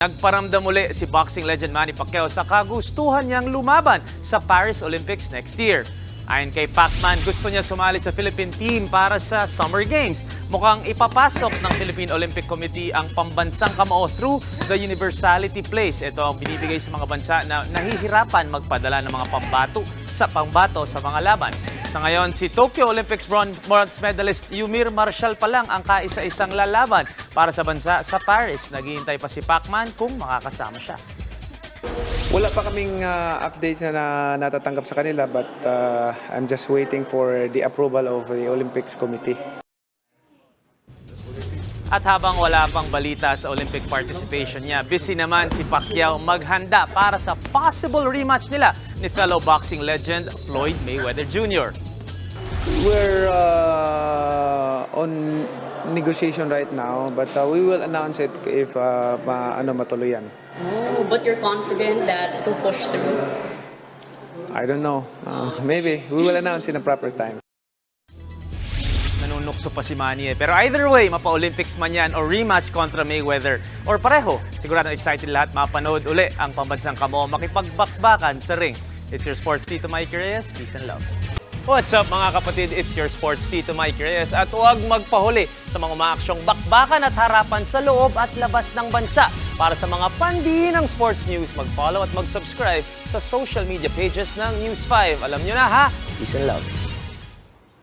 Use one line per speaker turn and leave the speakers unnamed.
Nagparamdam muli si boxing legend Manny Pacquiao sa kagustuhan niyang lumaban sa Paris Olympics next year. Ayon kay Pacman, gusto niya sumali sa Philippine team para sa Summer Games. Mukhang ipapasok ng Philippine Olympic Committee ang pambansang kamao through the universality place. Ito ang binibigay sa mga bansa na nahihirapan magpadala ng mga pangbato sa mga laban. Sa ngayon, si Tokyo Olympics bronze medalist Yumir Marshall pa lang ang kaisa-isang lalaban para sa bansa sa Paris. Naghihintay pa si Pacman kung makakasama siya.
Wala pa kaming update na natatanggap sa kanila but I'm just waiting for the approval of the Olympics Committee.
At habang wala pang balita sa Olympic participation niya, busy naman si Pacquiao maghanda para sa possible rematch nila ni fellow boxing legend Floyd Mayweather Jr.
We're on negotiation right now but we will announce it if matuloy yan.
Oh, but you're confident that it will push through?
I don't know. Maybe. We will announce in a proper time.
Nanunukso pa si Manny Pero either way, mapa-Olympics man yan o rematch kontra Mayweather or pareho, sigurado excited lahat mapanood uli ang pambansang kamao makipagbakbakan sa ring. It's your sports Tito Mike Reyes. Peace and love. What's up mga kapatid? It's your sports Tito Mike Reyes at huwag magpahuli sa mga umaaksyong bakbakan at harapan sa loob at labas ng bansa. Para sa mga pandi ng sports news, mag-follow at mag-subscribe sa social media pages ng News 5. Alam nyo na ha? Peace and love.